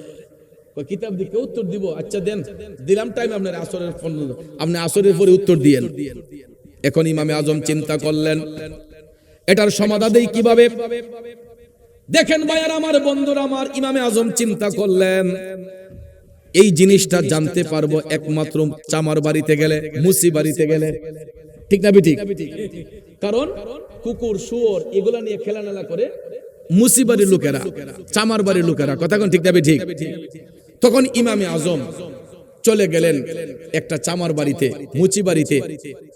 কয় কিতাব দেখে উত্তর দিব, আচ্ছা দেন, দিলাম টাইম আপনার আসরের, আপনি আসরের পরে উত্তর দিয়েন। এখন ইমামে আজম চিন্তা করলেন এটার সমাধান দেই কিভাবে। দেখেন ভাইয়ার আমার, বন্ধুরা আমার, ইমামে আজম চিন্তা করলেন এই জিনিসটা জানতে পারবো একমাত্র চামার বাড়িতে গেলে, মুসি বাড়িতে গেলে, ঠিক না বেঠিক? কারণ কুকুর শুয়োর এগুলা নিয়ে খেলানেলা করে মুসি বাড়ির লোকেরা, চামার বাড়ির লোকেরা, কথা কোন ঠিক না বেঠিক? তখন ইমামে আজম চলে গেলেন একটা চামার বাড়িতে, মুচি বাড়িতে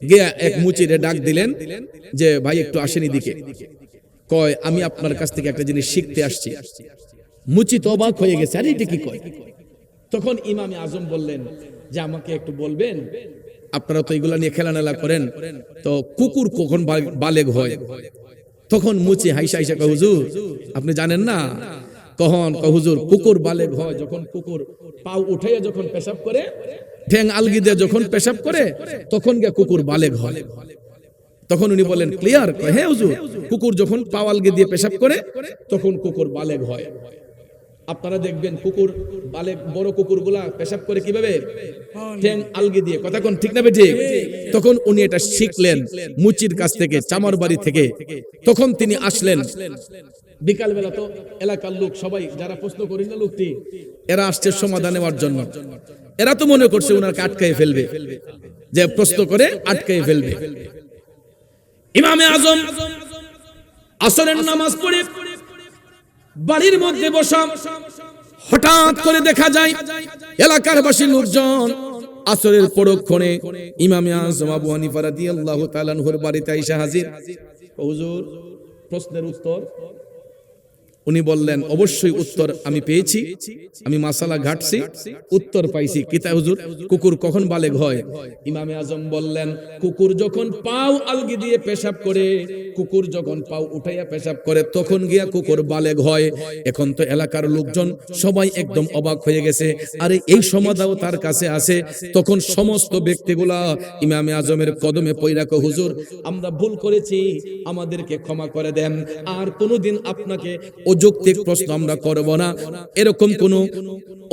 গিয়ে এক মুচিরে ডাক দিলেন যে ভাই একটু আসেন এদিকে। কয় আমি আপনার কাছ থেকে একটা জিনিস শিখতে আসছি। মুচি তো অবাক হয়ে গেছে, আরে এটা কি কয়? তখন ইমামে আজম বললেন যে আমাকে একটু বলবেন, আপনারা তো এগুলা নিয়ে খেলানেলা করেন, তো কুকুর কখন বালেগ হয়? তখন মুচি হাইসা হাইসা কয় হুজুর আপনি জানেন না কখন কয় হুজুর কুকুর বালেগ হয় যখন কুকুর পাও উঠাইয়া যখন পেশাব করে ঠ্যাং আলগি দিয়ে যখন পেশাব করে তখন গিয়ে কুকুর বালেগ হয়। তখন উনি বলেন ক্লিয়ার, হ্যাঁ হুজুর কুকুর যখন পাও আলগি দিয়ে পেশাব করে তখন কুকুর বালেগ হয়। আপনারা দেখবেন কুকুর বালেগ বড় কুকুরগুলা পেশাব করে কিভাবে ঠ্যাং আলগি দিয়ে, কথা কোন ঠিক না ঠিক? তখন উনি এটা শিখলেন মুচির কাছ থেকে, চামার বাড়ি থেকে। তখন তিনি আসলেন বিকাল বেলা, তো এলাকার লোক সবাই যারা প্রশ্ন করেন না লোকটি, এরা আসছে সমাধান নেওয়ার জন্য। এরা তো মনে করছে উনাকে আটকাই ফেলবে, যে প্রশ্ন করে আটকাই ফেলবে। ইমামে আজম আসরের নামাজ পড়ে বাড়ির মধ্যে বসা, হঠাৎ করে দেখা যায় এলাকার বাসী লোকজন আসরের পরক্ষণে ইমামে আজম আবু হানিফা রাদিয়াল্লাহু তাআলা আনহুর বাড়িতে আইসা হাজির। হুজুর প্রশ্নের উত্তর? উনি বললেন অবশ্যই উত্তর আমি পেয়েছি, আমি মাসালা ঘাটছি, উত্তর পাইছি। কিতা হুজুর, কুকুর কখন বালেগ হয়? ইমামে আজম বললেন কুকুর যখন পাও আলগি দিয়ে পেশাব করে, কুকুর যখন পাও উঠাইয়া পেশাব করে তখন গিয়া কুকুর বালেগ হয়। এখন তো এলাকার লোকজন সবাই একদম অবাক হয়ে গেছে, আরে এই সমাধাও তার কাছে আছে। তখন সমস্ত ব্যক্তিগুলা ইমামে আজমের কদমে পইরা কয় হুজুর আমরা ভুল করেছি, আমাদেরকে ক্ষমা করে দেন, আর কোনোদিন আপনাকে অযৌক্তিক প্রশ্ন আমরা করব না, এরকম কোন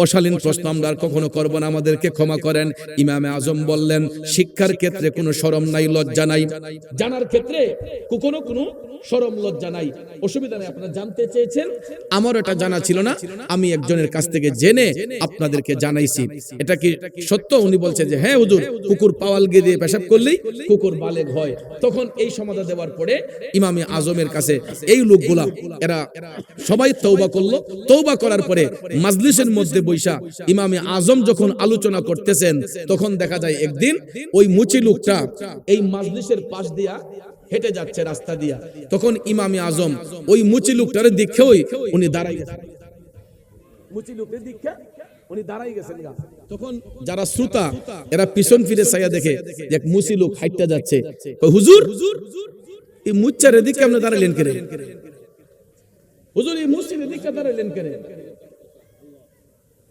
অশালীন প্রশ্ন আমরা আর কখনো করব না, আমাদেরকে ক্ষমা করেন। ইমামে আজম বললেন শিক্ষার ক্ষেত্রে কোনো শরম নাই, লজ্জা নাই, জানার ক্ষেত্রে কোনো শরম লজ্জা নাই, অসুবিধা নাই। আপনারা জানতে চেয়েছেন, আমার এটা জানা ছিল না, আমি একজনের কাছ থেকে জেনে আপনাদেরকে জানাইছি। এটা কি সত্য? উনি বলছে যে হ্যাঁ হুজুর, কুকুর পাওয়াল গিয়ে দিয়ে পেশাব করলেই কুকুর বালেগ হয়। তখন এই সমাধান দেওয়ার পরে ইমামে আজমের কাছে এই লোকগুলা এরা সবাই তওবা করলো। তওবা করার পরে মাজলিসের মধ্যে বৈশা ইমামে আজম যখন আলোচনা করতেছেন, তখন দেখা যায় একদিন ওই মুচি লোকটা এই মাজলিসের পাশ দিয়া হেঁটে যাচ্ছে রাস্তা দিয়া। তখন ইমামে আজম ওই মুচি লোকটার দেখেই উনি দাঁড়াই গেছেন, মুচি লোকটার দেখে উনি দাঁড়াই গেছেন। তখন যারা শ্রোতা এরা পিছন ফিরে চাইয়া দেখে যে মুচি লোক হাইটটা যাচ্ছে। হুজুর এই মুচ্চারে দিকে আপনি দাঁড়াইলেন কেন? হুজুর এই মুসিদের দিকে দাঁড়াইলেন কেন?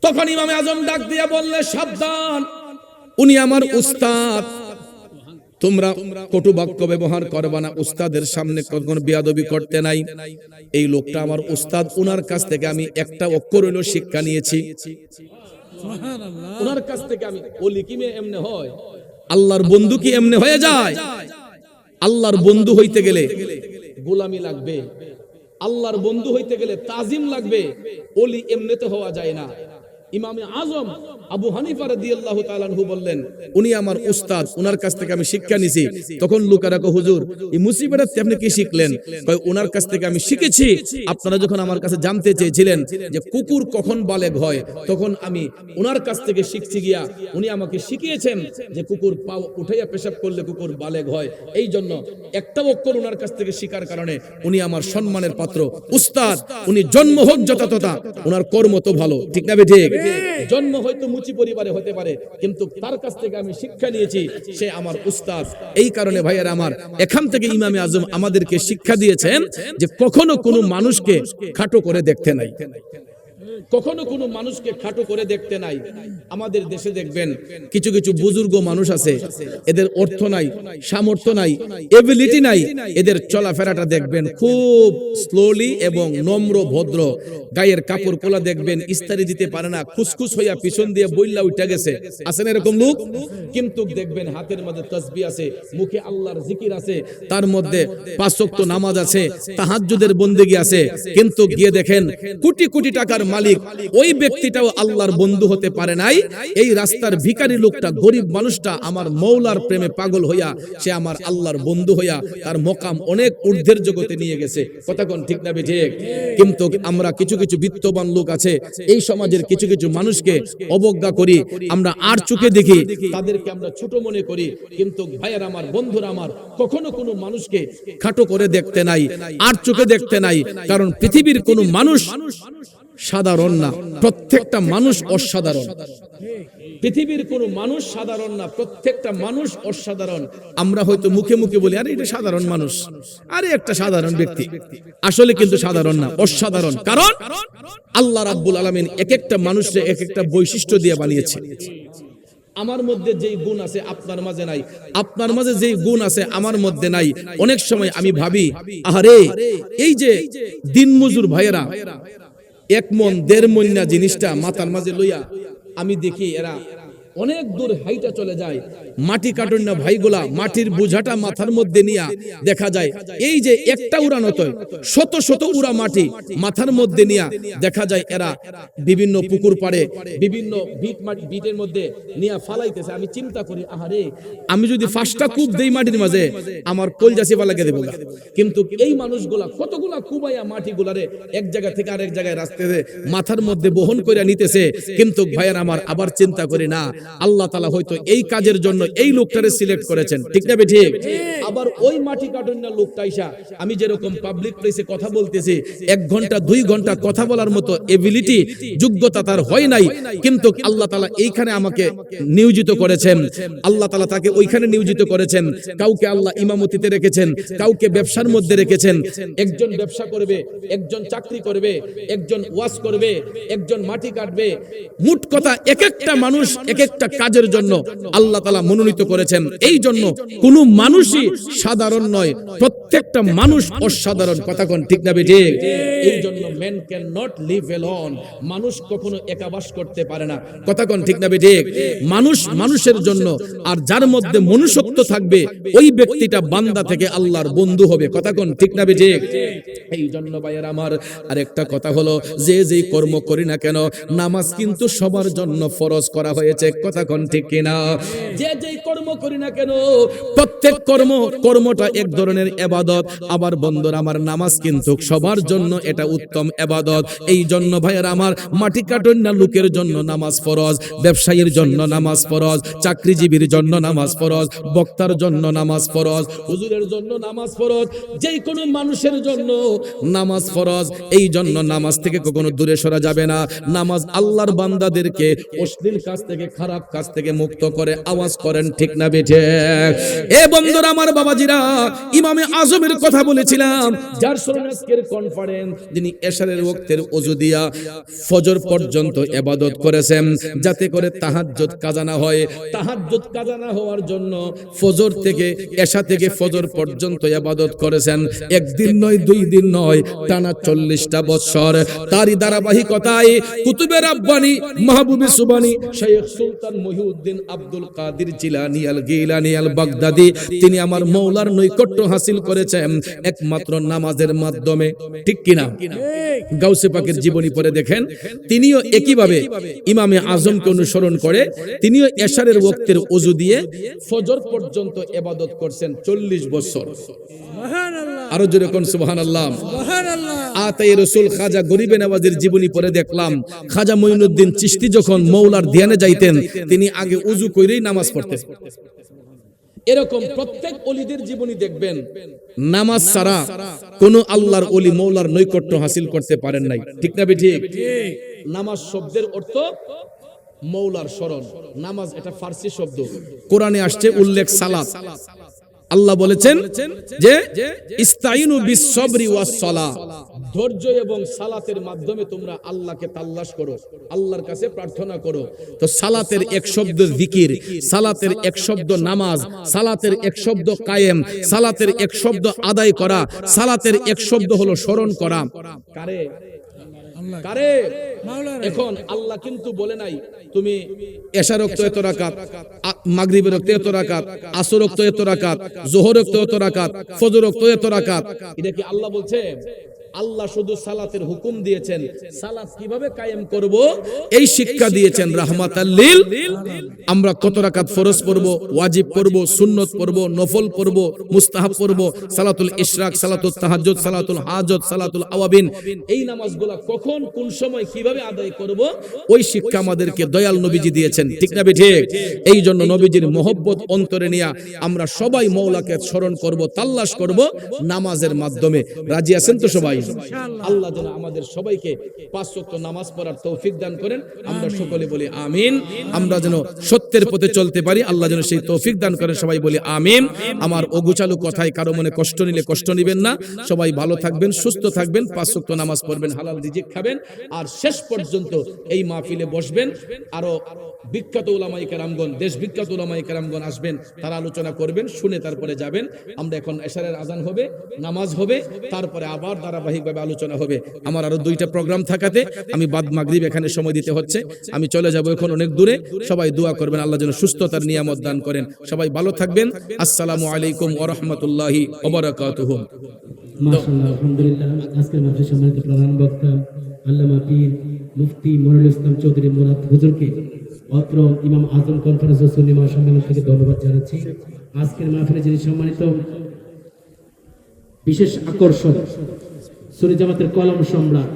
তখন ইমামে আজম ডাক দিয়ে বললে সাবধান, উনি আমার উস্তাদ, তোমরা কটু বাক্য ব্যবহার করবা না, উস্তাদের সামনে কখনো বেয়াদবি করতে নাই। এই লোকটা আমার উস্তাদ, উনার কাছ থেকে আমি একটা অক্ষর হইল শিক্ষা নিয়েছি। উনার কাছ থেকে আমি ওলি কি এমনে হয়, আল্লাহর বন্ধু কি এমনে হয়ে যায়? আল্লাহর বন্ধু হইতে গেলে গোলামি লাগবে, আল্লাহর বন্ধু হইতে গেলে তাজিম লাগবে, ওলি এমনিতে হওয়া যায় না। ইমামে আজম আবু হানিফা রাদিয়াল্লাহু তাআলা আনহু বললেন উনি আমার উস্তাদ, উনার কাছ থেকে আমি শিক্ষা নিছি। তখন লোকেরা কয় হুজুর এই মুসিবতে আপনি কি শিখলেন? কয় উনার কাছ থেকে আমি শিখেছি, আপনারা যখন আমার কাছে জানতে চেয়েছিলেন যে কুকুর কখন বালেগ হয়, তখন আমি উনার কাছ থেকে শিখছি গিয়া উনি আমাকে শিখিয়েছেন যে কুকুর পাও উঠাইয়া পেশাব করলে কুকুর বালেগ হয়। এই জন্য একটা অক্ষর উনার কাছ থেকে শিকার কারণে উনি আমার সম্মানের পাত্র, উস্তাদ। উনি জন্ম হোক যথাতথা, উনার কর্ম তো ভালো, ঠিক না ঠিক? জন্ম হয়তো মুচি পরিবারে হতে পারে, কিন্তু তার কাছ থেকে আমি শিক্ষা নিয়েছি, সে আমার উস্তাদ। এই কারণে ভাইয়েরা আমার, এখান থেকে ইমামে আজম আমাদেরকে শিক্ষা দিয়েছেন যে কখনো কোনো মানুষকে খাটো করে দেখতে নাই, কখনো কোনো মানুষকে খাটো করে দেখতে নাই। আমাদের দেশে দেখবেন কিছু কিছু বুজুর্গ মানুষ আছে, এদের অর্থ নাই, সামর্থ্য নাই, এবিলিটি নাই, এদের চলাফেরাটা দেখবেন খুব স্লোলি এবং নম্র ভদ্র। গায়ের কাপড় কোলা দেখবেন ইস্তারি দিতে পারে না, খুসখুস হইয়া পিছন দিয়ে বইল্লা উঠা গেছে, আছেন এরকম লোক। কিন্তু দেখবেন হাতের মধ্যে তাসবিহ আছে, মুখে আল্লাহর জিকির আছে, তার মধ্যে 5 ওয়াক্ত নামাজ আছে, তাহাজ্জুদের বন্দেগী আছে। কিন্তু গিয়ে দেখেন কোটি কোটি টাকার মালিক, ওই ব্যক্তিটাও আল্লাহর বন্ধু হতে পারে নাই। এই রাস্তার ভিখারি লোকটা, গরিব মানুষটা আমার মৌলার প্রেমে পাগল হইয়া সে আমার আল্লাহর বন্ধু হইয়া তার মকাম অনেক ঊর্ধ্বের জগতে নিয়ে গেছে। কথা কোন ঠিক না ঠিক? কিন্তু আমরা কিছু কিছু বিত্তবান লোক আছে, এই সমাজের কিছু কিছু মানুষকে অবজ্ঞা করি, আমরা আর চোখে দেখি, তাদেরকে আমরা ছোট মনে করি। কিন্তু ভাইয়ার আমার, বন্ধুরা আমার, কখনো কোনো মানুষকে খাটো করে দেখতে নাই, আর চোখে দেখতে নাই। কারণ পৃথিবীর কোনো মানুষ সাধারণ না, প্রত্যেকটা মানুষ অসাধারণ। পৃথিবীর কোনো মানুষ সাধারণ না, প্রত্যেকটা মানুষ অসাধারণ। আমরা হয়তো মুখে মুখে বলি আরে এটা সাধারণ মানুষ, আরে একটা সাধারণ ব্যক্তি, আসলে কিন্তু সাধারণ না, অসাধারণ। কারণ আল্লাহ রাব্বুল আলামিন এক একটা মানুষকে এক একটা বৈশিষ্ট্য দিয়ে বানিয়েছে। আমার মধ্যে যেই গুণ আছে আপনার মাঝে নাই, আপনার মাঝে যেই গুণ আছে আমার মধ্যে নাই। অনেক সময় আমি ভাবি আহারে এই যে দিনমজুর ভাইয়েরা 1 মণ 1.5 মণ না জিনিসটা মাথার মাঝে লইয়া আমি দেখি এরা অনেক দূর হাইটা চলে যায়। মাটি কাটুন না ভাইগুলা, মাটির বোঝাটা মাথার মধ্যে নিয়ে দেখা যায় এই যে একটা উড়ানো তো শত শত উড়া মাটি মাথার মধ্যে নিয়ে দেখা যায় এরা বিভিন্ন পুকুর পাড়ে বিভিন্ন বিটের মধ্যে নিয়ে ফালাইতেছে। আমি চিন্তা করি আহারে আমি যদি 5টা কূপ দেই মাটির মাঝে আমার কলজা চিপা লাগে দেব। কিন্তু এই মানুষগুলা কতগুলা কুবাইয়া মাটিগুলারে এক জায়গা থেকে আরেক জায়গায় রাস্তাতে মাথার মধ্যে বহন করে নিতেছে। কিন্তু ভাইয়ের আমার আবার চিন্তা করি না আল্লাহ তাআলা হয়তো এই কাজের জন্য এই লোকটারে সিলেক্ট করেছেন, ঠিক না ঠিক? আবার ওই মাটি কাটুন না লোকটা আইসা আমি যেরকম পাবলিক প্লেসে কথা বলতেছি 1 ঘন্টা 2 ঘন্টা কথা বলার মতো এবিলিটি যোগ্যতা তার হয় নাই, কিন্তু আল্লাহ তাআলা এইখানে আমাকে নিয়োজিত করেছেন, আল্লাহ তাআলা তাকে ওইখানে নিয়োজিত করেছেন। কাউকে আল্লাহ ইমামতিতে রেখেছেন, কাউকে ব্যবসার মধ্যে রেখেছেন। একজন ব্যবসা করবে, একজন চাকরি করবে, একজন ওয়াজ করবে, একজন মাটি কাটবে। মোট কথা এক একটা মানুষ এক একটা কাজের জন্য আল্লাহ তাআলা মনোনীত করেছেন। এই জন্য কোনো মানুষই সাধারণ নয়, প্রত্যেকটা মানুষ অসাধারণ। কথা কোন ঠিক না ঠিক? এই জন্য man can not live alone, মানুষ কখনো একা বাস করতে পারে না। কথা কোন ঠিক না ঠিক? মানুষ মানুষের জন্য, আর যার মধ্যে মনুষ্যত্ব থাকবে ওই ব্যক্তিটা বান্দা থেকে আল্লাহর বন্ধু হবে। কথা কোন ঠিক না ঠিক? এই জন্য ভাইয়ের আমার আরেকটা কথা হলো যে যেই কর্ম করি না কেন নামাজ কিন্তু সবার জন্য ফরজ করা হয়েছে। কথা কোন ঠিক কিনা? যে যেই কর্ম করি না কেন প্রত্যেক কর্মটা এক ধরনের ইবাদত। আবার বন্ধুরা আমার নামাজ কিন্তু সবার জন্য এটা উত্তম ইবাদত। এই জন্য ভাইয়ের আমার মাটি কাটুন না লোকের জন্য নামাজ ফরজ, ব্যবসায়ীর জন্য নামাজ ফরজ, চাকরিজীবীর জন্য নামাজ ফরজ, বক্তার জন্য নামাজ ফরজ, হুজুরের জন্য নামাজ ফরজ, যেই কোনো মানুষের জন্য নামাজ ফরজ। এই জন্য নামাজ থেকে কখনো দূরে সরা যাবে না। নামাজ আল্লাহর বান্দাদেরকে অশ্লীল কাজ থেকে খারাপ কাজ থেকে মুক্ত করে। আওয়াজ করেন ঠিক না বেঠে? এ বন্ধুরা আমার বাবাজিরা, ইমামে আজমের কথা বলেছিলাম যার স্মরণে আজকের কনফারেন্স, যিনি এশারের ওয়াক্তের ওযু দিয়া ফজর পর্যন্ত ইবাদত করেছেন যাতে করে তাহাজ্জুদ কাজা না হয়। তাহাজ্জুদ কাজা না হওয়ার জন্য ফজর থেকে এশা থেকে ফজর পর্যন্ত ইবাদত করেছেন। একদিন নয়, 2 দিন নয়, টানা 40টা বছর। তারই ধারাবাহিকতায় কুতুবে রাব্বানি মাহবুবে সুবানি শাইখ সুলতান মহিউদ্দিন আব্দুল কাদের জিলানী আল গিলানী আল বাগদাদি তিনি আমার মওলার নৈকট্য হাসিল করেছেন একমাত্র নামাজের মাধ্যমে। ঠিক কিনা? গাউসে পাকের জীবনী পড়ে দেখেন, তিনিও একইভাবে ইমামে আজমকে অনুসরণ করে তিনিও এশারের ওয়াক্তের ওযু দিয়ে ফজর পর্যন্ত ইবাদত করছেন 40 বছর। সুবহানাল্লাহ, আরো জোরে কোন সুবহানাল্লাহ। সুবহানাল্লাহ। আতাই রাসূল খাজা গরিবে নওয়াজের জীবনী পড়ে দেখলাম খাজা মঈনুদ্দিন চিশতি যখন মওলার ধ্যানে যাইতেন তিনি আগে ওযু কইরেই নামাজ পড়তেন। এরকম প্রত্যেক ওলিদের জীবনী দেখবেন নামাজ ছাড়া কোন আল্লাহর ওলি মওলার নৈকট্য হাসিল করতে পারেন নাই। ঠিক না ঠিক? নামাজ শব্দের অর্থ মওলার শরণ। নামাজ এটা ফার্সি শব্দ, কোরআনে আসছে উল্লেখ সালাত। আল্লাহ বলেছেন যে ইস্তাইনু বিস-সাবরি ওয়াস-সালাহ, ধৈর্য এবং সালাতের মাধ্যমে তোমরা আল্লাহকে তাল্লাশ করো, আল্লাহর কাছে প্রার্থনা করো। তো সালাতের এক শব্দ জিকির, সালাতের এক শব্দ নামাজ, সালাতের এক শব্দ কায়েম, সালাতের এক শব্দ আদায় করা, সালাতের এক শব্দ হলো স্মরণ করা। কারে? কারে? এখন আল্লাহ কিন্তু বলে নাই তুমি এশা রক্ত এত রাকাত, মাগরিবের রক্ত এত রাকাত, আসর রক্ত এত রাকাত, যোহর রক্ত এত রাকাত, ফজর রক্ত এত রাকাত। এটা কি আল্লাহ বলছে? আল্লাহ শুধু সালাতের হুকুম দিয়েছেন, সালাত কিভাবে কায়েম করব এই শিক্ষা দিয়েছেন রাহমাতাল লিল। আমরা কত রাকাত ফরজ পড়ব, ওয়াজিব পড়ব, সুন্নত পড়ব, নফল পড়ব, মুস্তাহাব পড়ব, সালাতুল ইশরাক, সালাতুল তাহাজ্জুদ, সালাতুল হাজত, সালাতুল আওয়াবিন, এই নামাজগুলো কখন কোন সময় কিভাবে আদায় করব ওই শিক্ষা আমাদেরকে দয়াল নবীজি দিয়েছেন। ঠিক না ঠিক? এই জন্য নবীজির মহব্বত অন্তরে নিয়ে আমরা সবাই মওলাকে স্মরণ করব, তাল্লাশ করব নামাজের মাধ্যমে। রাজি আছেন তো সবাই? আল্লাহ যেন আমাদের সবাইকে 5 ওয়াক্ত নামাজ পড়ার তৌফিক দান করেন। আমরা সকলে বলি আমিন। আমরা যেন সত্যের পথে চলতে পারি, আল্লাহ যেন সেই তৌফিক দান করেন। সবাই বলি আমিন। আমার অগুচালু কথায় কারো মনে কষ্ট নিলে কষ্ট নিবেন না। সবাই ভালো থাকবেন, সুস্থ থাকবেন, 5 ওয়াক্ত নামাজ পড়বেন, হালাল রিজিক খাবেন, আর শেষ পর্যন্ত এই মাহফিলে বসবেন। আরো বিখ্যাত উলামায়ে কেরামগণ, দেশ বিখ্যাত উলামায়ে কেরামগণ আসবেন, তারা আলোচনা করবেন, শুনে তারপরে যাবেন। আমরা এখন এশারের আজান হবে, নামাজ হবে, তারপরে আবার ধারাবাহিকভাবে আলোচনা হবে। আমার আরো 2টা প্রোগ্রাম থাকাতে আমি বাদ মাগরিব এখানে সময় দিতে হচ্ছে, আমি চলে যাব এখন অনেক দূরে। সবাই দোয়া করবেন আল্লাহ যেন সুস্থতার নিয়ামত দান করেন। সবাই ভালো থাকবেন। আসসালামু আলাইকুম ওয়া রাহমাতুল্লাহি ওয়া বারাকাতুহু। মাশাআল্লাহ, আলহামদুলিল্লাহ। আজকের মাহফিলে সম্মানিত প্রধান বক্তা আল্লামা পীর মুফতি মনিরুল ইসলাম চৌধুরী মুরাদ হুজুরকে অত্র ইমাম আজম কনফারেন্স ও সুন্নি মহাসম্মেলন থেকে ধন্যবাদ জানাচ্ছি। আজকের মাহফিলে যিনি সম্মানিত বিশেষ আকর্ষণ সুন্নি জামাতের কলম সম্রাট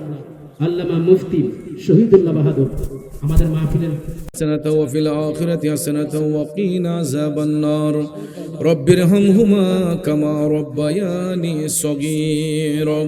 আল্লামা মুফতি শহীদুল্লাহ বাহাদুর আমাদের মাহফিলের حسنة وفي الآخرة حسنة وقنا عذاب النار رب ارحمهما كما ربياني صغيرا।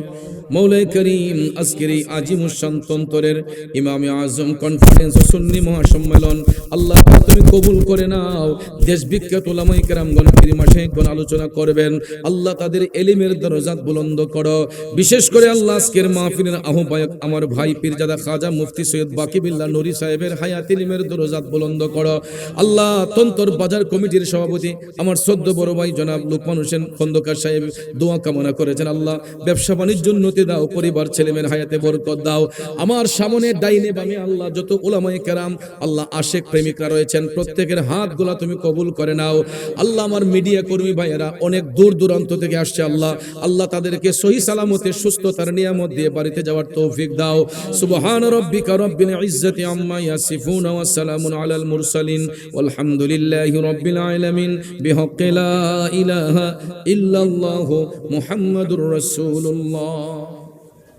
মৌলাই করিম, আজকের এই আজিম শান্তন্তরের ইমামে আজম কনফারেন্স ও সুন্নি মহাসম্মেলন আল্লাহ তুমি কবুল করে নাও। দেশ বিখ্যাত উলামায়ে কেরামগণ, পীর মাশায়েখগণ আলোচনা করবেন, আল্লাহ তাদের এলিমের দরজাত বুলন্দ করো। বিশেষ করে আল্লাহ আজকের মাহফিলের আহ্বায়ক আমার ভাই পীরজাদা খাজা মুফতি সৈয়দ বাকি বিল্লাহ নুরি সাহেবের হায়াত ইলমের দরজাত বুলন্দ করো। আল্লাহ তন্তর বাজার কমিটির সভাপতি আমার সদ্য বড় ভাই জনাব লুকমান হোসেন খন্দকার সাহেব দোয়া কামনা করেছেন, আল্লাহ ব্যবসা বাণিজ্য উন্নতি দাও, পরিবার ছেলেমেয়ের হায়াতে বরকত দাও। আমার সামনে ডাইনে বামে আল্লাহ যত উলামায়ে কেরাম আল্লাহ আশেক প্রেমিকরা রয়েছেন, প্রত্যেকের হাতগুলা তুমি কবুল করে নাও। আল্লাহ আমার মিডিয়া কর্মী ভাইয়েরা অনেক দূর দূরান্ত থেকে আসছে, আল্লাহ আল্লাহ তাদেরকে সহি সালামতে সুস্থতার নিয়ামত দিয়ে বাড়িতে যাওয়ার তৌফিক দাও। সুবহান রাব্বিকা রাব্বিল ইজ্জাতি আম্মা ইয়াসিফুন ওয়া সালামুন আলাল মুরসালিন ওয়ালহামদুলিল্লাহি রাব্বিল আলামিন বিহাক্কি লা ইলাহা ইল্লাল্লাহু মুহাম্মাদুর রাসূলুল্লাহ।